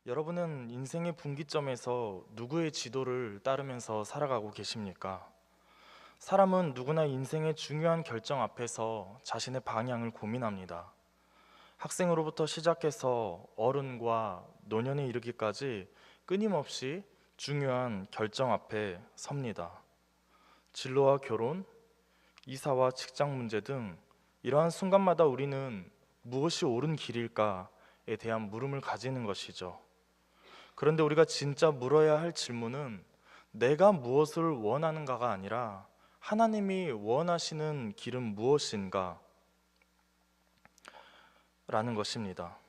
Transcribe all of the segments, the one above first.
여러분은 인생의 분기점에서 누구의 지도를 따르면서 살아가고 계십니까? 사람은 누구나 인생의 중요한 결정 앞에서 자신의 방향을 고민합니다. 학생으로부터 시작해서 어른과 노년에 이르기까지 끊임없이 중요한 결정 앞에 섭니다. 진로와 결혼, 이사와 직장 문제 등 이러한 순간마다 우리는 무엇이 옳은 길일까에 대한 물음을 가지는 것이죠. 그런데 우리가 진짜 물어야 할 질문은 내가 무엇을 원하는가가 아니라 하나님이 원하시는 길은 무엇인가? 라는 것입니다.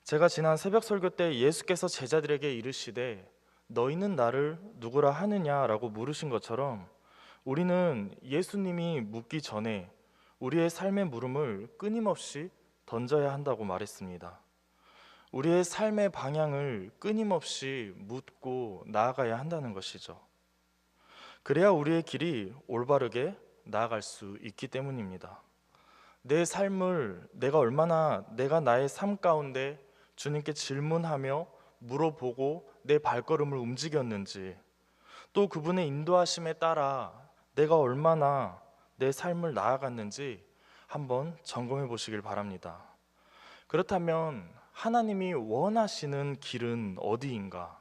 제가 지난 새벽 설교 때 예수께서 제자들에게 이르시되 너희는 나를 누구라 하느냐라고 물으신 것처럼 우리는 예수님이 묻기 전에 우리의 삶의 물음을 끊임없이 던져야 한다고 말했습니다. 우리의 삶의 방향을 끊임없이 묻고 나아가야 한다는 것이죠. 그래야 우리의 길이 올바르게 나아갈 수 있기 때문입니다. 내 삶을 내가 나의 삶 가운데 주님께 질문하며 물어보고 내 발걸음을 움직였는지, 또 그분의 인도하심에 따라 내가 얼마나 내 삶을 나아갔는지 한번 점검해 보시길 바랍니다. 그렇다면 하나님이 원하시는 길은 어디인가?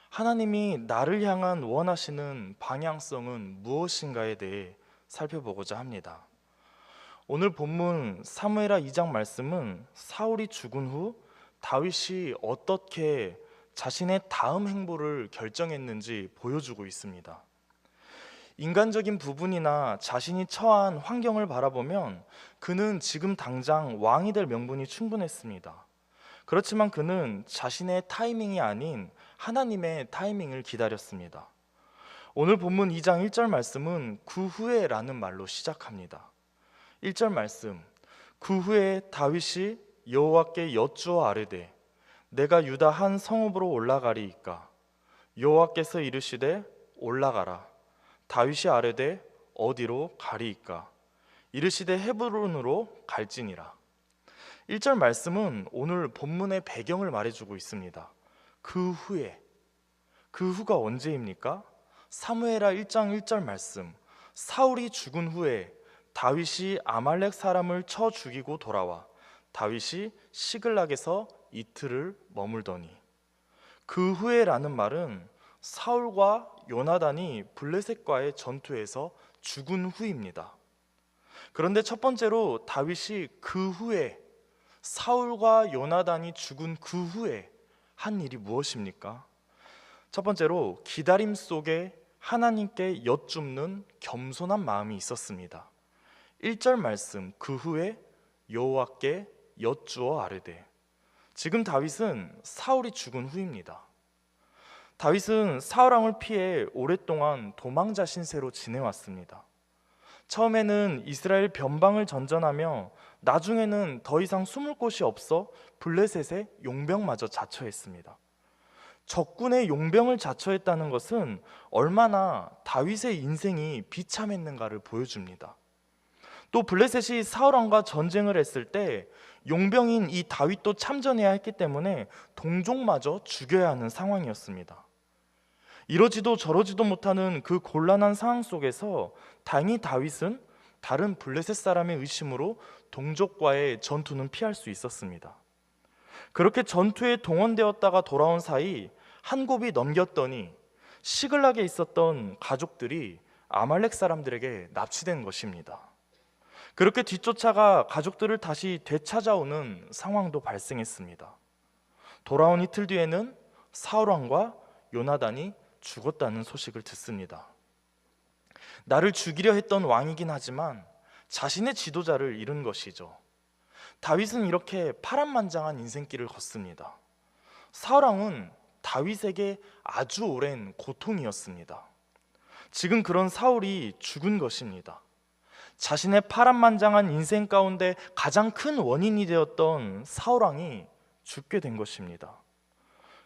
하나님이 나를 향한 원하시는 방향성은 무엇인가에 대해 살펴보고자 합니다. 오늘 본문 사무엘하 2장 말씀은 사울이 죽은 후 다윗이 어떻게 자신의 다음 행보를 결정했는지 보여주고 있습니다. 인간적인 부분이나 자신이 처한 환경을 바라보면 그는 지금 당장 왕이 될 명분이 충분했습니다. 그렇지만 그는 자신의 타이밍이 아닌 하나님의 타이밍을 기다렸습니다. 오늘 본문 2장 1절 말씀은 그 후에라는 말로 시작합니다. 1절 말씀, 그 후에 다윗이 여호와께 여쭈어 아뢰되 내가 유다 한 성읍으로 올라가리이까? 여호와께서 이르시되 올라가라. 다윗이 아뢰되 어디로 가리이까? 이르시되 헤브론으로 갈지니라. 1절 말씀은 오늘 본문의 배경을 말해주고 있습니다. 그 후에, 그 후가 언제입니까? 사무엘하 1장 1절 말씀, 사울이 죽은 후에 다윗이 아말렉 사람을 쳐 죽이고 돌아와 다윗이 시글락에서 이틀을 머물더니, 그 후에라는 말은 사울과 요나단이 블레셋과의 전투에서 죽은 후입니다. 그런데 첫 번째로 다윗이 그 후에, 사울과 요나단이 죽은 그 후에 한 일이 무엇입니까? 첫 번째로 기다림 속에 하나님께 여쭙는 겸손한 마음이 있었습니다. 1절 말씀, 그 후에 여호와께 여쭈어 아뢰되. 지금 다윗은 사울이 죽은 후입니다. 다윗은 사울 왕을 피해 오랫동안 도망자 신세로 지내왔습니다. 처음에는 이스라엘 변방을 전전하며 나중에는 더 이상 숨을 곳이 없어 블레셋의 용병마저 자처했습니다. 적군의 용병을 자처했다는 것은 얼마나 다윗의 인생이 비참했는가를 보여줍니다. 또 블레셋이 사울 왕과 전쟁을 했을 때 용병인 이 다윗도 참전해야 했기 때문에 동족마저 죽여야 하는 상황이었습니다. 이러지도 저러지도 못하는 그 곤란한 상황 속에서 다행히 다윗은 다른 블레셋 사람의 의심으로 동족과의 전투는 피할 수 있었습니다. 그렇게 전투에 동원되었다가 돌아온 사이 한 곱이 넘겼더니 시글락에 있었던 가족들이 아말렉 사람들에게 납치된 것입니다. 그렇게 뒤쫓아가 가족들을 다시 되찾아오는 상황도 발생했습니다. 돌아온 이틀 뒤에는 사울 왕과 요나단이 죽었다는 소식을 듣습니다. 나를 죽이려 했던 왕이긴 하지만 자신의 지도자를 잃은 것이죠. 다윗은 이렇게 파란만장한 인생길을 걷습니다. 사울 왕은 다윗에게 아주 오랜 고통이었습니다. 지금 그런 사울이 죽은 것입니다. 자신의 파란만장한 인생 가운데 가장 큰 원인이 되었던 사울 왕이 죽게 된 것입니다.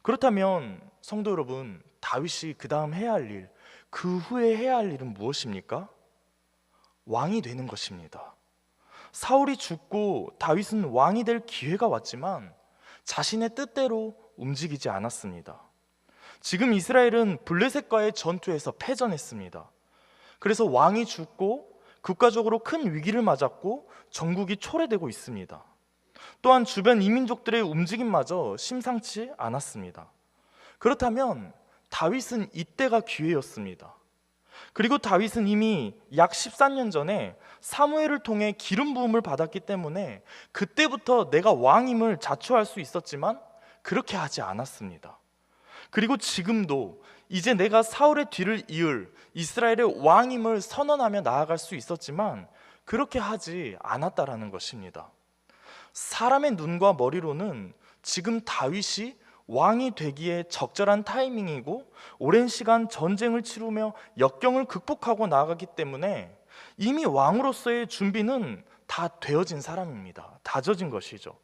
그렇다면 성도 여러분, 다윗이 그 다음 해야 할 일, 그 후에 해야 할 일은 무엇입니까? 왕이 되는 것입니다. 사울이 죽고 다윗은 왕이 될 기회가 왔지만 자신의 뜻대로 움직이지 않았습니다. 지금 이스라엘은 블레셋과의 전투에서 패전했습니다. 그래서 왕이 죽고 국가적으로 큰 위기를 맞았고 전국이 초래되고 있습니다. 또한 주변 이민족들의 움직임마저 심상치 않았습니다. 그렇다면 다윗은 이때가 기회였습니다. 그리고 다윗은 이미 약 14년 전에 사무엘을 통해 기름 부음을 받았기 때문에 그때부터 내가 왕임을 자초할 수 있었지만 그렇게 하지 않았습니다. 그리고 지금도 이제 내가 사울의 뒤를 이을 이스라엘의 왕임을 선언하며 나아갈 수 있었지만 그렇게 하지 않았다라는 것입니다. 사람의 눈과 머리로는 지금 다윗이 왕이 되기에 적절한 타이밍이고 오랜 시간 전쟁을 치르며 역경을 극복하고 나아가기 때문에 이미 왕으로서의 준비는 다 되어진 사람입니다. 다져진 것이죠.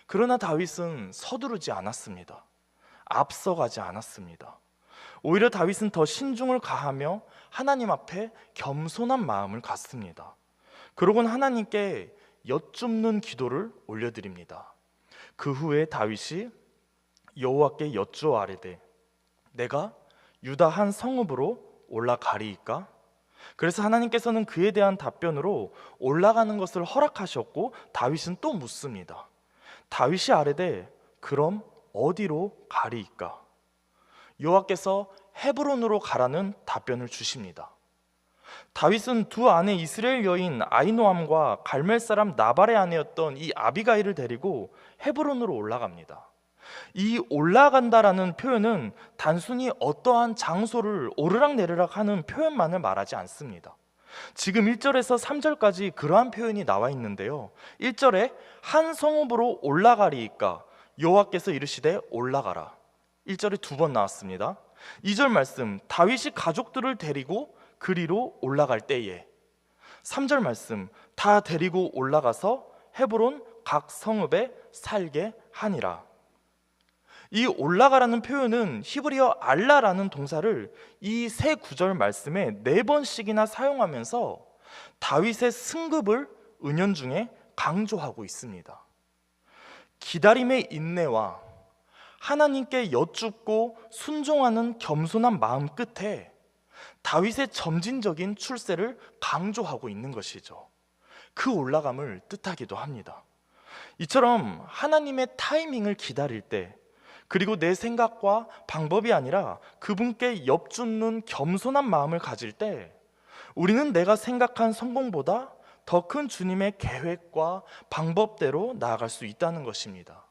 그러나 다윗은 서두르지 않았습니다. 앞서가지 않았습니다. 오히려 다윗은 더 신중을 가하며 하나님 앞에 겸손한 마음을 갖습니다. 그러고는 하나님께 여쭙는 기도를 올려드립니다. 그 후에 다윗이 여호와께 여쭈어 아뢰되 내가 유다 한 성읍으로 올라가리이까? 그래서 하나님께서는 그에 대한 답변으로 올라가는 것을 허락하셨고 다윗은 또 묻습니다. 다윗이 아뢰되 그럼 어디로 가리이까? 여호와께서 헤브론으로 가라는 답변을 주십니다. 다윗은 두 아내 이스라엘 여인 아히노암과 갈멜 사람 나발의 아내였던 이 아비가일을 데리고 헤브론으로 올라갑니다. 이 올라간다라는 표현은 단순히 어떠한 장소를 오르락내리락 하는 표현만을 말하지 않습니다. 지금 1절에서 3절까지 그러한 표현이 나와 있는데요. 1절에 한 성읍으로 올라가리이까 여호와께서 이르시되 올라가라. 1절에 두 번 나왔습니다. 2절 말씀 다윗이 가족들을 데리고 그리로 올라갈 때에 3절 말씀 다 데리고 올라가서 헤브론 각 성읍에 살게 하니라. 이 올라가라는 표현은 히브리어 알라라는 동사를 이 세 구절 말씀에 4번씩이나 사용하면서 다윗의 승급을 은연중에 강조하고 있습니다. 기다림의 인내와 하나님께 여쭙고 순종하는 겸손한 마음 끝에 다윗의 점진적인 출세를 강조하고 있는 것이죠. 그 올라감을 뜻하기도 합니다. 이처럼 하나님의 타이밍을 기다릴 때 그리고 내 생각과 방법이 아니라 그분께 엽줍는 겸손한 마음을 가질 때 우리는 내가 생각한 성공보다 더 큰 주님의 계획과 방법대로 나아갈 수 있다는 것입니다.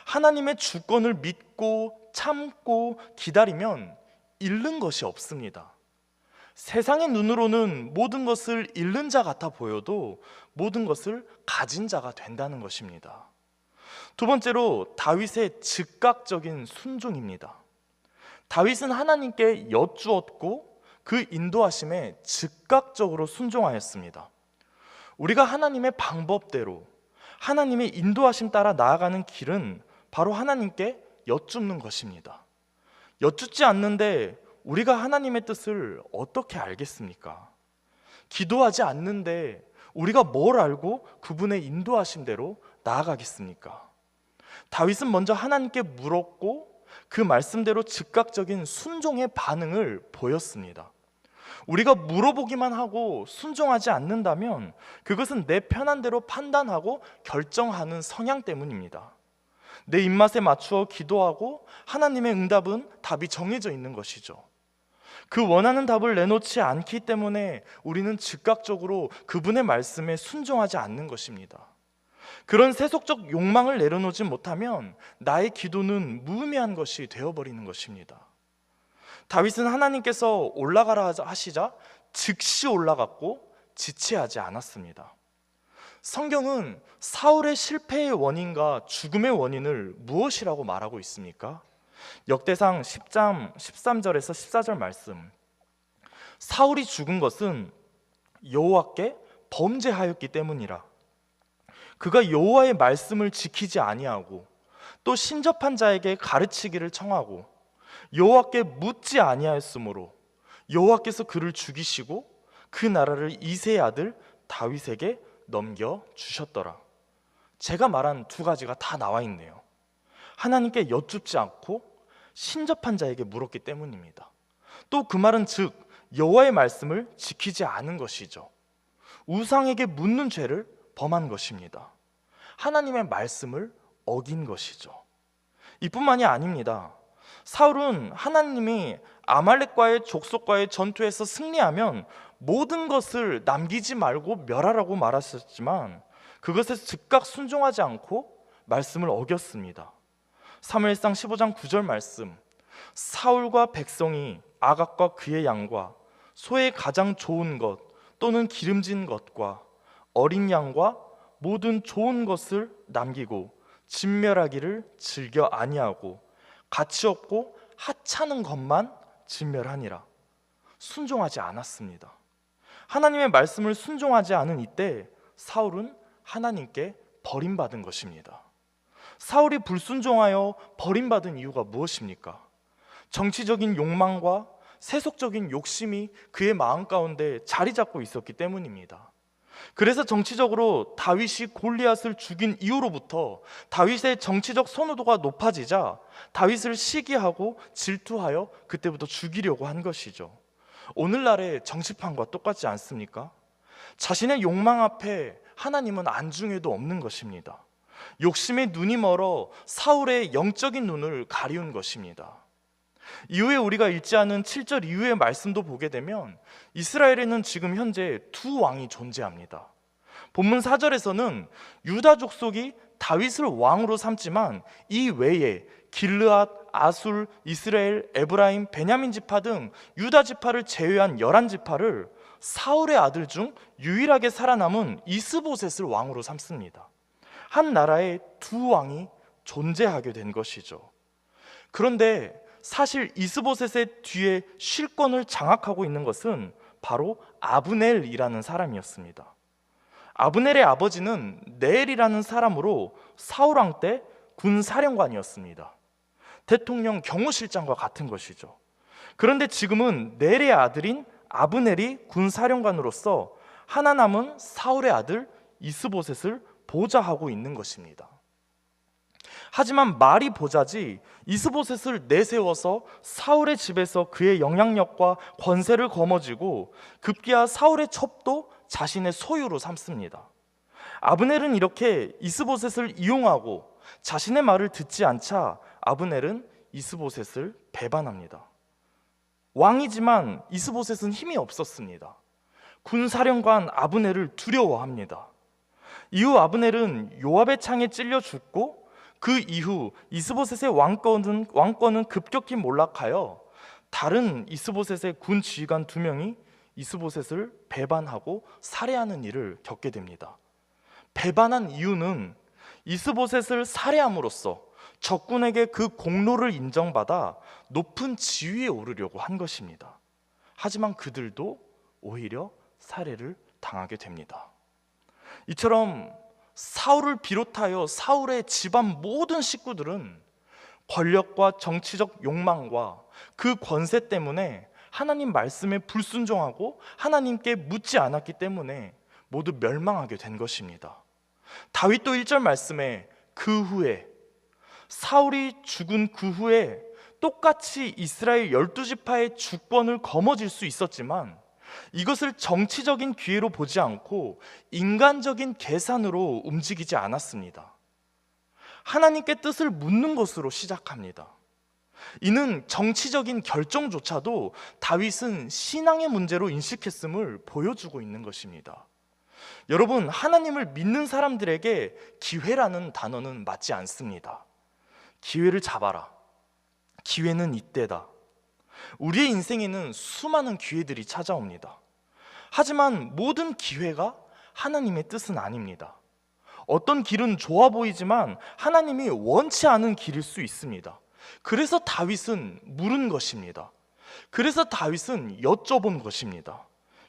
하나님의 주권을 믿고 참고 기다리면 잃는 것이 없습니다. 세상의 눈으로는 모든 것을 잃는 자 같아 보여도 모든 것을 가진 자가 된다는 것입니다. 두 번째로 다윗의 즉각적인 순종입니다. 다윗은 하나님께 여쭈었고 그 인도하심에 즉각적으로 순종하였습니다. 우리가 하나님의 방법대로 하나님의 인도하심 따라 나아가는 길은 바로 하나님께 여쭙는 것입니다. 여쭙지 않는데 우리가 하나님의 뜻을 어떻게 알겠습니까? 기도하지 않는데 우리가 뭘 알고 그분의 인도하심대로 나아가겠습니까? 다윗은 먼저 하나님께 물었고 그 말씀대로 즉각적인 순종의 반응을 보였습니다. 우리가 물어보기만 하고 순종하지 않는다면 그것은 내 편한 대로 판단하고 결정하는 성향 때문입니다. 내 입맛에 맞추어 기도하고 하나님의 응답은 답이 정해져 있는 것이죠. 그 원하는 답을 내놓지 않기 때문에 우리는 즉각적으로 그분의 말씀에 순종하지 않는 것입니다. 그런 세속적 욕망을 내려놓지 못하면 나의 기도는 무의미한 것이 되어버리는 것입니다. 다윗은 하나님께서 올라가라 하시자 즉시 올라갔고 지체하지 않았습니다. 성경은 사울의 실패의 원인과 죽음의 원인을 무엇이라고 말하고 있습니까? 역대상 10장 13절에서 14절 말씀 사울이 죽은 것은 여호와께 범죄하였기 때문이라. 그가 여호와의 말씀을 지키지 아니하고 또 신접한 자에게 가르치기를 청하고 여호와께 묻지 아니하였으므로 여호와께서 그를 죽이시고 그 나라를 이새의 아들 다윗에게 넘겨 주셨더라. 제가 말한 두 가지가 다 나와 있네요. 하나님께 여쭙지 않고 신접한 자에게 물었기 때문입니다. 또 그 말은 즉 여호와의 말씀을 지키지 않은 것이죠. 우상에게 묻는 죄를 범한 것입니다. 하나님의 말씀을 어긴 것이죠. 이뿐만이 아닙니다. 사울은 하나님이 아말렉과의 족속과의 전투에서 승리하면 모든 것을 남기지 말고 멸하라고 말하셨지만 그것에 즉각 순종하지 않고 말씀을 어겼습니다. 사무엘상 15장 9절 말씀, 사울과 백성이 아각과 그의 양과 소의 가장 좋은 것 또는 기름진 것과 어린 양과 모든 좋은 것을 남기고 진멸하기를 즐겨 아니하고 가치 없고 하찮은 것만 진멸하니라. 순종하지 않았습니다. 하나님의 말씀을 순종하지 않은 이때 사울은 하나님께 버림받은 것입니다. 사울이 불순종하여 버림받은 이유가 무엇입니까? 정치적인 욕망과 세속적인 욕심이 그의 마음 가운데 자리 잡고 있었기 때문입니다. 그래서 정치적으로 다윗이 골리앗을 죽인 이후로부터 다윗의 정치적 선호도가 높아지자 다윗을 시기하고 질투하여 그때부터 죽이려고 한 것이죠. 오늘날의 정치판과 똑같지 않습니까? 자신의 욕망 앞에 하나님은 안중에도 없는 것입니다. 욕심의 눈이 멀어 사울의 영적인 눈을 가리운 것입니다. 이후에 우리가 읽지 않은 7절 이후의 말씀도 보게 되면 이스라엘에는 지금 현재 두 왕이 존재합니다. 본문 4절에서는 유다 족속이 다윗을 왕으로 삼지만 이 외에 길르앗, 아술, 이스라엘, 에브라임, 베냐민 지파 등 유다 지파를 제외한 11지파를 사울의 아들 중 유일하게 살아남은 이스보셋을 왕으로 삼습니다. 한 나라에 두 왕이 존재하게 된 것이죠. 그런데 사실 이스보셋의 뒤에 실권을 장악하고 있는 것은 바로 아브넬이라는 사람이었습니다. 아브넬의 아버지는 네엘이라는 사람으로 사울왕 때 군사령관이었습니다. 대통령 경호실장과 같은 것이죠. 그런데 지금은 넬의 아들인 아브넬이 군사령관으로서 하나 남은 사울의 아들 이스보셋을 보좌하고 있는 것입니다. 하지만 말이 보자지 이스보셋을 내세워서 사울의 집에서 그의 영향력과 권세를 거머쥐고 급기야 사울의 첩도 자신의 소유로 삼습니다. 아브넬은 이렇게 이스보셋을 이용하고 자신의 말을 듣지 않자 아브넬은 이스보셋을 배반합니다. 왕이지만 이스보셋은 힘이 없었습니다. 군사령관 아브넬을 두려워합니다. 이후 아브넬은 요압의 창에 찔려 죽고 그 이후 이스보셋의 왕권은 급격히 몰락하여 다른 이스보셋의 군 지휘관 2명이 이스보셋을 배반하고 살해하는 일을 겪게 됩니다. 배반한 이유는 이스보셋을 살해함으로써 적군에게 그 공로를 인정받아 높은 지위에 오르려고 한 것입니다. 하지만 그들도 오히려 살해를 당하게 됩니다. 이처럼 사울을 비롯하여 사울의 집안 모든 식구들은 권력과 정치적 욕망과 그 권세 때문에 하나님 말씀에 불순종하고 하나님께 묻지 않았기 때문에 모두 멸망하게 된 것입니다. 다윗도 1절 말씀에 그 후에 사울이 죽은 그 후에 똑같이 이스라엘 12지파의 주권을 거머쥘 수 있었지만 이것을 정치적인 기회로 보지 않고 인간적인 계산으로 움직이지 않았습니다. 하나님께 뜻을 묻는 것으로 시작합니다. 이는 정치적인 결정조차도 다윗은 신앙의 문제로 인식했음을 보여주고 있는 것입니다. 여러분, 하나님을 믿는 사람들에게 기회라는 단어는 맞지 않습니다. 기회를 잡아라. 기회는 이때다. 우리의 인생에는 수많은 기회들이 찾아옵니다. 하지만 모든 기회가 하나님의 뜻은 아닙니다. 어떤 길은 좋아 보이지만 하나님이 원치 않은 길일 수 있습니다. 그래서 다윗은 물은 것입니다. 그래서 다윗은 여쭤본 것입니다.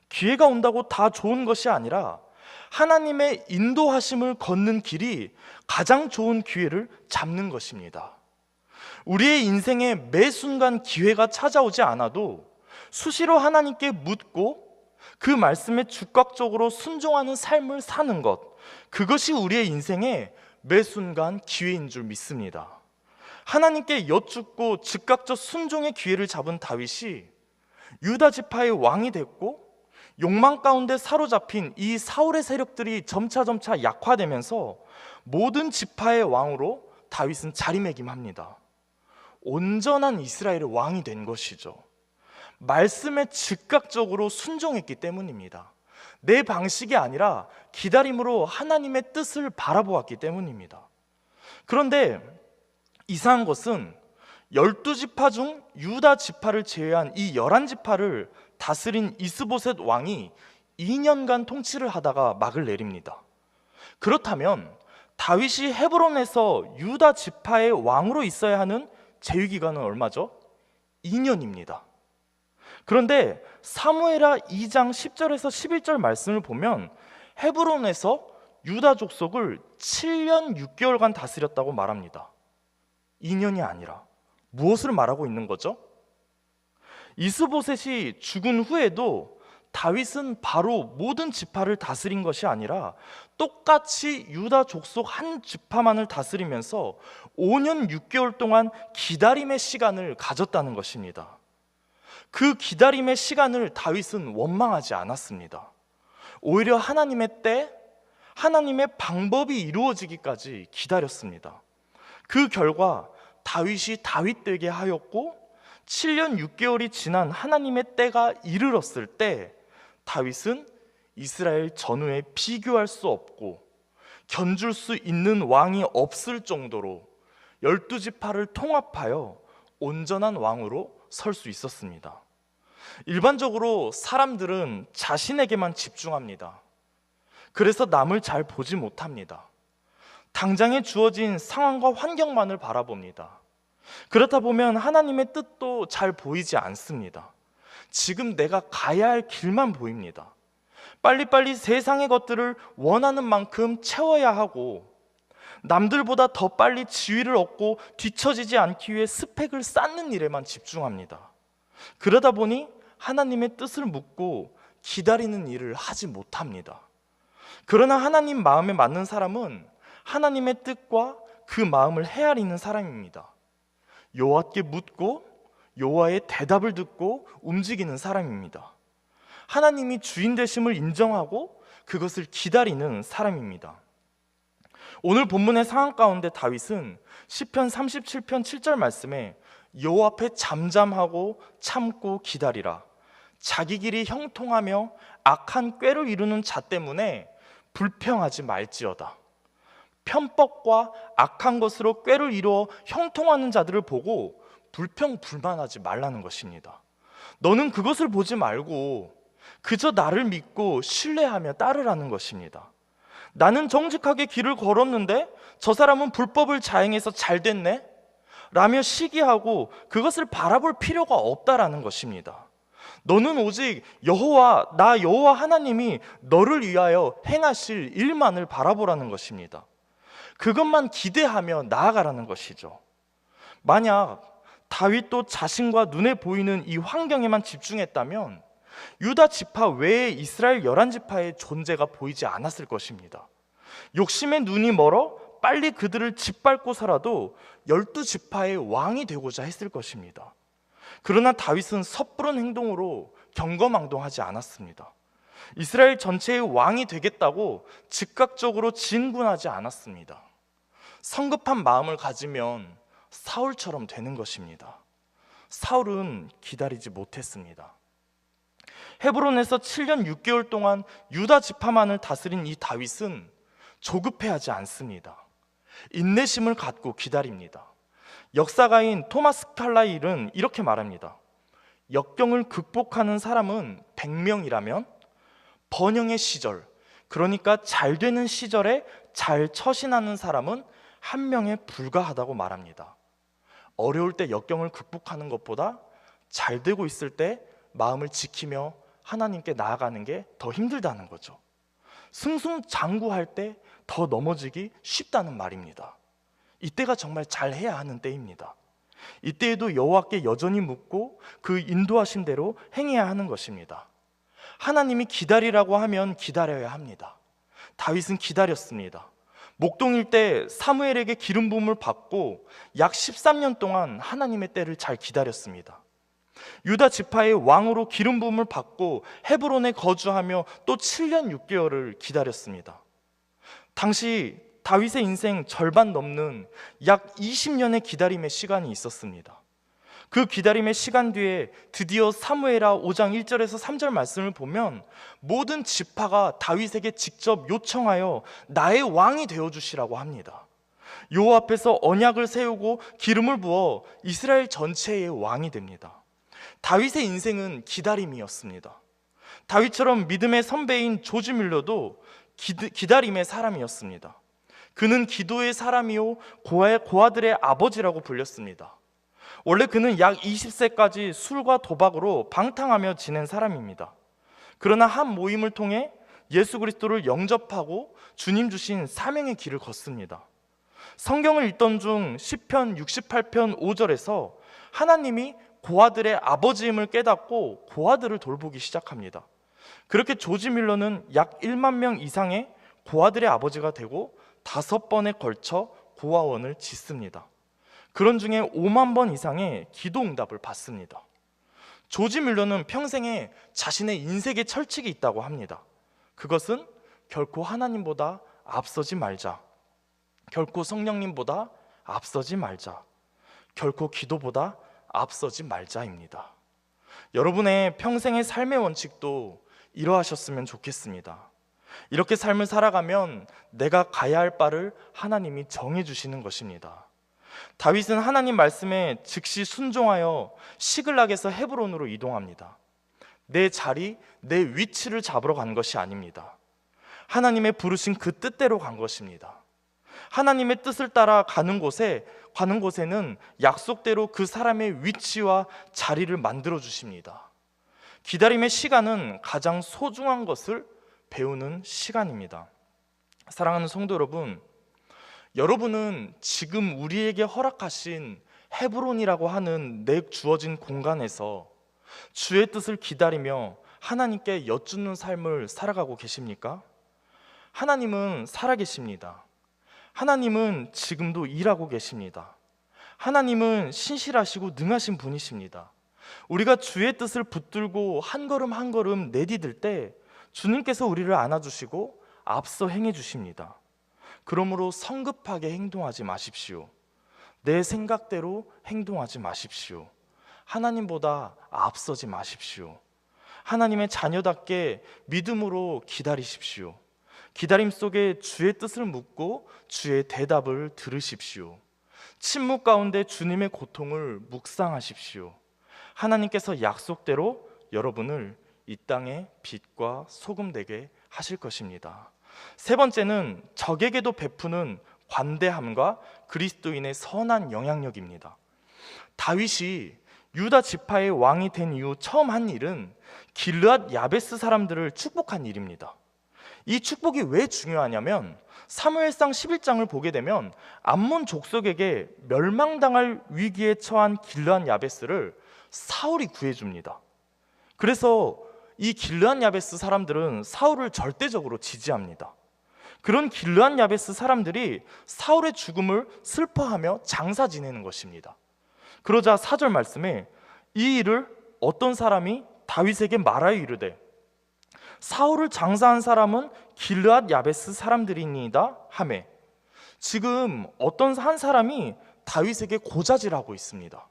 기회가 온다고 다 좋은 것이 아니라 하나님의 인도하심을 걷는 길이 가장 좋은 기회를 잡는 것입니다. 우리의 인생에 매 순간 기회가 찾아오지 않아도 수시로 하나님께 묻고 그 말씀에 즉각적으로 순종하는 삶을 사는 것, 그것이 우리의 인생에 매 순간 기회인 줄 믿습니다. 하나님께 여쭙고 즉각적 순종의 기회를 잡은 다윗이 유다 지파의 왕이 됐고, 욕망 가운데 사로잡힌 이 사울의 세력들이 점차 약화되면서 모든 지파의 왕으로 다윗은 자리매김합니다. 온전한 이스라엘의 왕이 된 것이죠. 말씀에 즉각적으로 순종했기 때문입니다. 내 방식이 아니라 기다림으로 하나님의 뜻을 바라보았기 때문입니다. 그런데 이상한 것은 12지파 중 유다 지파를 제외한 이 11지파를 다스린 이스보셋 왕이 2년간 통치를 하다가 막을 내립니다. 그렇다면 다윗이 헤브론에서 유다 지파의 왕으로 있어야 하는 재위기간은 얼마죠? 2년입니다. 그런데 사무엘하 2장 10절에서 11절 말씀을 보면 헤브론에서 유다 족속을 7년 6개월간 다스렸다고 말합니다. 2년이 아니라 무엇을 말하고 있는 거죠? 이스보셋이 죽은 후에도 다윗은 바로 모든 지파를 다스린 것이 아니라 똑같이 유다 족속 한 지파만을 다스리면서 5년 6개월 동안 기다림의 시간을 가졌다는 것입니다. 그 기다림의 시간을 다윗은 원망하지 않았습니다. 오히려 하나님의 때, 하나님의 방법이 이루어지기까지 기다렸습니다. 그 결과 다윗이 다윗되게 하였고, 7년 6개월이 지난 하나님의 때가 이르렀을 때 다윗은 이스라엘 전후에 비교할 수 없고 견줄 수 있는 왕이 없을 정도로 12지파를 통합하여 온전한 왕으로 설 수 있었습니다. 일반적으로 사람들은 자신에게만 집중합니다. 그래서 남을 잘 보지 못합니다. 당장에 주어진 상황과 환경만을 바라봅니다. 그렇다 보면 하나님의 뜻도 잘 보이지 않습니다. 지금 내가 가야 할 길만 보입니다. 빨리빨리 세상의 것들을 원하는 만큼 채워야 하고, 남들보다 더 빨리 지위를 얻고 뒤처지지 않기 위해 스펙을 쌓는 일에만 집중합니다. 그러다 보니 하나님의 뜻을 묻고 기다리는 일을 하지 못합니다. 그러나 하나님 마음에 맞는 사람은 하나님의 뜻과 그 마음을 헤아리는 사람입니다. 여호와께 묻고 여호와의 대답을 듣고 움직이는 사람입니다. 하나님이 주인 되심을 인정하고 그것을 기다리는 사람입니다. 오늘 본문의 상황 가운데 다윗은 시편 37편 7절 말씀에 여호와 앞에 잠잠하고 참고 기다리라. 자기 길이 형통하며 악한 꾀를 이루는 자 때문에 불평하지 말지어다. 편법과 악한 것으로 꾀를 이루어 형통하는 자들을 보고 불평불만하지 말라는 것입니다. 너는 그것을 보지 말고 그저 나를 믿고 신뢰하며 따르라는 것입니다. 나는 정직하게 길을 걸었는데 저 사람은 불법을 자행해서 잘 됐네? 라며 시기하고 그것을 바라볼 필요가 없다라는 것입니다. 너는 오직 나 여호와 하나님이 너를 위하여 행하실 일만을 바라보라는 것입니다. 그것만 기대하며 나아가라는 것이죠. 만약 다윗도 자신과 눈에 보이는 이 환경에만 집중했다면 유다 지파 외에 이스라엘 11지파의 존재가 보이지 않았을 것입니다. 욕심의 눈이 멀어 빨리 그들을 짓밟고서라도 12지파의 왕이 되고자 했을 것입니다. 그러나 다윗은 섣부른 행동으로 경거망동하지 않았습니다. 이스라엘 전체의 왕이 되겠다고 즉각적으로 진군하지 않았습니다. 성급한 마음을 가지면 사울처럼 되는 것입니다. 사울은 기다리지 못했습니다. 헤브론에서 7년 6개월 동안 유다 지파만을 다스린 이 다윗은 조급해하지 않습니다. 인내심을 갖고 기다립니다. 역사가인 토마스 칼라일은 이렇게 말합니다. 역경을 극복하는 사람은 100명이라면 번영의 시절, 그러니까 잘 되는 시절에 잘 처신하는 사람은 1명에 불과하다고 말합니다. 어려울 때 역경을 극복하는 것보다 잘 되고 있을 때 마음을 지키며 하나님께 나아가는 게 더 힘들다는 거죠. 승승장구할 때 더 넘어지기 쉽다는 말입니다. 이때가 정말 잘해야 하는 때입니다. 이때에도 여호와께 여전히 묻고 그 인도하신 대로 행해야 하는 것입니다. 하나님이 기다리라고 하면 기다려야 합니다. 다윗은 기다렸습니다. 목동일 때 사무엘에게 기름 부음을 받고 약 13년 동안 하나님의 때를 잘 기다렸습니다. 유다 지파의 왕으로 기름 부음을 받고 헤브론에 거주하며 또 7년 6개월을 기다렸습니다. 당시 다윗의 인생 절반 넘는 약 20년의 기다림의 시간이 있었습니다. 그 기다림의 시간 뒤에 드디어 사무엘하 5장 1절에서 3절 말씀을 보면 모든 지파가 다윗에게 직접 요청하여 나의 왕이 되어주시라고 합니다. 여호와 앞에서 언약을 세우고 기름을 부어 이스라엘 전체의 왕이 됩니다. 다윗의 인생은 기다림이었습니다. 다윗처럼 믿음의 선배인 조지 뮬러도 기다림의 사람이었습니다. 그는 기도의 사람이요 고아들의 아버지라고 불렸습니다. 원래 그는 약 20세까지 술과 도박으로 방탕하며 지낸 사람입니다. 그러나 한 모임을 통해 예수 그리스도를 영접하고 주님 주신 사명의 길을 걷습니다. 성경을 읽던 중 시편 68편 5절에서 하나님이 고아들의 아버지임을 깨닫고 고아들을 돌보기 시작합니다. 그렇게 조지 뮬러는 약 1만 명 이상의 고아들의 아버지가 되고 5번에 걸쳐 고아원을 짓습니다. 그런 중에 5만 번 이상의 기도 응답을 받습니다. 조지 뮬러는 평생에 자신의 인생의 철칙이 있다고 합니다. 그것은 결코 하나님보다 앞서지 말자, 결코 성령님보다 앞서지 말자, 결코 기도보다 앞서지 말자입니다. 여러분의 평생의 삶의 원칙도 이러하셨으면 좋겠습니다. 이렇게 삶을 살아가면 내가 가야 할 바를 하나님이 정해주시는 것입니다. 다윗은 하나님 말씀에 즉시 순종하여 시글락에서 헤브론으로 이동합니다. 내 자리, 내 위치를 잡으러 간 것이 아닙니다. 하나님의 부르신 그 뜻대로 간 것입니다. 하나님의 뜻을 따라 가는 곳에는 약속대로 그 사람의 위치와 자리를 만들어 주십니다. 기다림의 시간은 가장 소중한 것을 배우는 시간입니다. 사랑하는 성도 여러분, 여러분은 지금 우리에게 허락하신 헤브론이라고 하는 내 주어진 공간에서 주의 뜻을 기다리며 하나님께 여쭙는 삶을 살아가고 계십니까? 하나님은 살아계십니다. 하나님은 지금도 일하고 계십니다. 하나님은 신실하시고 능하신 분이십니다. 우리가 주의 뜻을 붙들고 한 걸음 한 걸음 내디딜 때 주님께서 우리를 안아주시고 앞서 행해 주십니다. 그러므로 성급하게 행동하지 마십시오. 내 생각대로 행동하지 마십시오. 하나님보다 앞서지 마십시오. 하나님의 자녀답게 믿음으로 기다리십시오. 기다림 속에 주의 뜻을 묻고 주의 대답을 들으십시오. 침묵 가운데 주님의 고통을 묵상하십시오. 하나님께서 약속대로 여러분을 이 땅의 빛과 소금 되게 하실 것입니다. 세 번째는 적에게도 베푸는 관대함과 그리스도인의 선한 영향력입니다. 다윗이 유다 지파의 왕이 된 이후 처음 한 일은 길르앗 야베스 사람들을 축복한 일입니다. 이 축복이 왜 중요하냐면 사무엘상 11장을 보게 되면 암몬 족속에게 멸망당할 위기에 처한 길르앗 야베스를 사울이 구해줍니다. 그래서 이 길르앗 야베스 사람들은 사울을 절대적으로 지지합니다. 그런 길르앗 야베스 사람들이 사울의 죽음을 슬퍼하며 장사 지내는 것입니다. 그러자 4절 말씀에 이 일을 어떤 사람이 다윗에게 말하여 이르되 사울을 장사한 사람은 길르앗 야베스 사람들이니이다 하매, 지금 어떤 한 사람이 다윗에게 고자질하고 있습니다.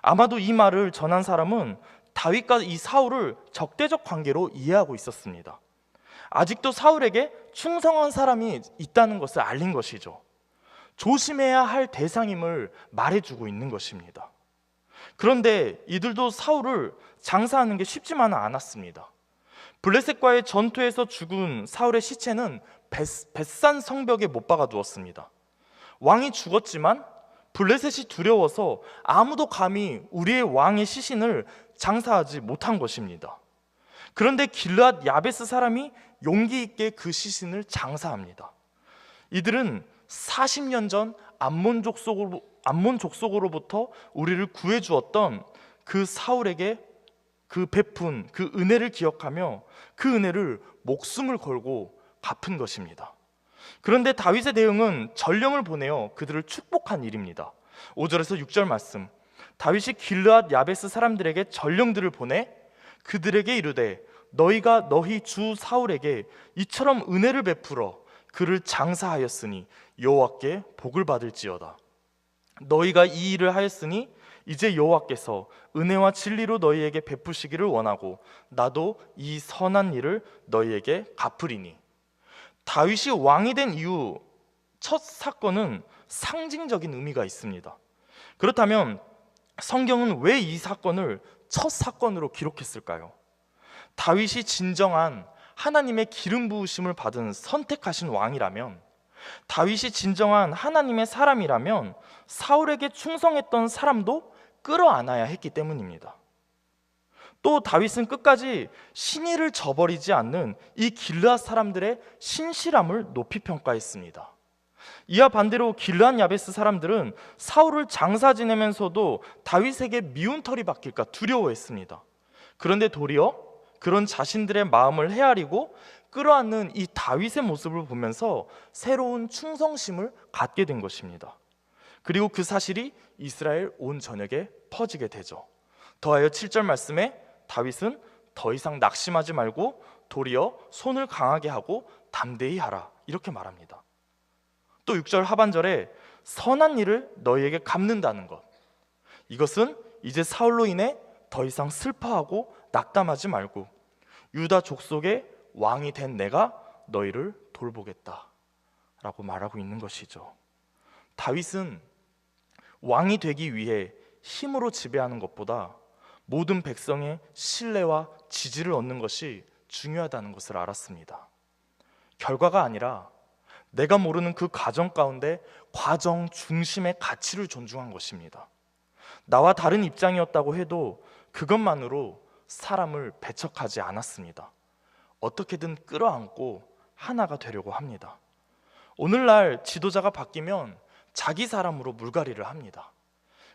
아마도 이 말을 전한 사람은 다윗과 이 사울을 적대적 관계로 이해하고 있었습니다. 아직도 사울에게 충성한 사람이 있다는 것을 알린 것이죠. 조심해야 할 대상임을 말해주고 있는 것입니다. 그런데 이들도 사울을 장사하는 게 쉽지만은 않았습니다. 블레셋과의 전투에서 죽은 사울의 시체는 벳산 성벽에 못 박아 두었습니다. 왕이 죽었지만 블레셋이 두려워서 아무도 감히 우리의 왕의 시신을 장사하지 못한 것입니다. 그런데 길르앗 야베스 사람이 용기 있게 그 시신을 장사합니다. 이들은 40년 전 암몬 족속으로부터 우리를 구해주었던 그 사울에게 그 베푼 그 은혜를 기억하며 그 은혜를 목숨을 걸고 갚은 것입니다. 그런데 다윗의 대응은 전령을 보내어 그들을 축복한 일입니다. 5절에서 6절 말씀, 다윗이 길르앗 야베스 사람들에게 전령들을 보내 그들에게 이르되 너희가 너희 주 사울에게 이처럼 은혜를 베풀어 그를 장사하였으니 여호와께 복을 받을지어다. 너희가 이 일을 하였으니 이제 여호와께서 은혜와 진리로 너희에게 베푸시기를 원하고 나도 이 선한 일을 너희에게 갚으리니. 다윗이 왕이 된 이후 첫 사건은 상징적인 의미가 있습니다. 그렇다면 성경은 왜 이 사건을 첫 사건으로 기록했을까요? 다윗이 진정한 하나님의 기름 부으심을 받은 선택하신 왕이라면, 다윗이 진정한 하나님의 사람이라면 사울에게 충성했던 사람도 끌어안아야 했기 때문입니다. 또 다윗은 끝까지 신의를 저버리지 않는 이 길르앗 사람들의 신실함을 높이 평가했습니다. 이와 반대로 길르앗 야베스 사람들은 사울을 장사 지내면서도 다윗에게 미운 털이 박힐까 두려워했습니다. 그런데 도리어 그런 자신들의 마음을 헤아리고 끌어안는 이 다윗의 모습을 보면서 새로운 충성심을 갖게 된 것입니다. 그리고 그 사실이 이스라엘 온 전역에 퍼지게 되죠. 더하여 7절 말씀에 다윗은 더 이상 낙심하지 말고 도리어 손을 강하게 하고 담대히 하라, 이렇게 말합니다. 또 6절 하반절에 선한 일을 너희에게 갚는다는 것, 이것은 이제 사울로 인해 더 이상 슬퍼하고 낙담하지 말고 유다 족속의 왕이 된 내가 너희를 돌보겠다 라고 말하고 있는 것이죠. 다윗은 왕이 되기 위해 힘으로 지배하는 것보다 모든 백성의 신뢰와 지지를 얻는 것이 중요하다는 것을 알았습니다. 결과가 아니라 내가 모르는 그 과정 가운데 과정 중심의 가치를 존중한 것입니다. 나와 다른 입장이었다고 해도 그것만으로 사람을 배척하지 않았습니다. 어떻게든 끌어안고 하나가 되려고 합니다. 오늘날 지도자가 바뀌면 자기 사람으로 물갈이를 합니다.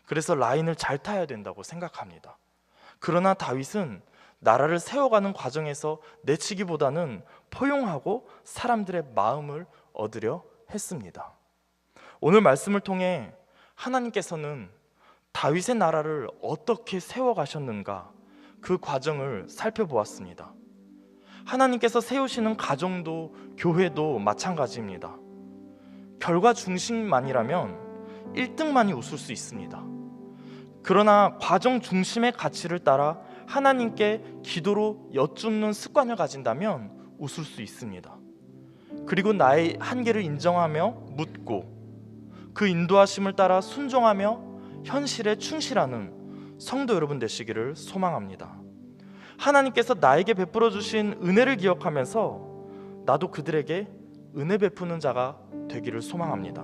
그래서 라인을 잘 타야 된다고 생각합니다. 그러나 다윗은 나라를 세워가는 과정에서 내치기보다는 포용하고 사람들의 마음을 얻으려 했습니다. 오늘 말씀을 통해 하나님께서는 다윗의 나라를 어떻게 세워가셨는가, 그 과정을 살펴보았습니다. 하나님께서 세우시는 가정도 교회도 마찬가지입니다. 결과 중심만이라면 1등만이 웃을 수 있습니다. 그러나 과정 중심의 가치를 따라 하나님께 기도로 여쭙는 습관을 가진다면 웃을 수 있습니다. 그리고 나의 한계를 인정하며 묻고 그 인도하심을 따라 순종하며 현실에 충실하는 성도 여러분 되시기를 소망합니다. 하나님께서 나에게 베풀어 주신 은혜를 기억하면서 나도 그들에게 은혜 베푸는 자가 되기를 소망합니다.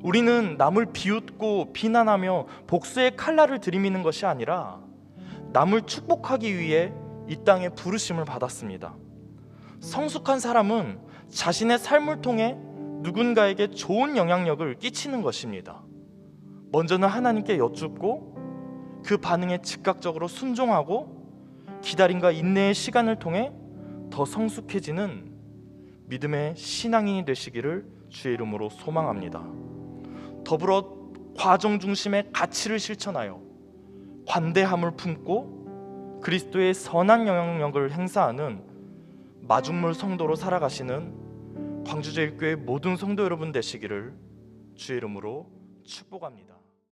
우리는 남을 비웃고 비난하며 복수의 칼날을 들이미는 것이 아니라 남을 축복하기 위해 이 땅에 부르심을 받았습니다. 성숙한 사람은 자신의 삶을 통해 누군가에게 좋은 영향력을 끼치는 것입니다. 먼저는 하나님께 여쭙고 그 반응에 즉각적으로 순종하고 기다림과 인내의 시간을 통해 더 성숙해지는 믿음의 신앙인이 되시기를 주의 이름으로 소망합니다. 더불어 과정 중심의 가치를 실천하여 관대함을 품고 그리스도의 선한 영향력을 행사하는 마중물 성도로 살아가시는 광주제일교회 모든 성도 여러분 되시기를 주의 이름으로 축복합니다.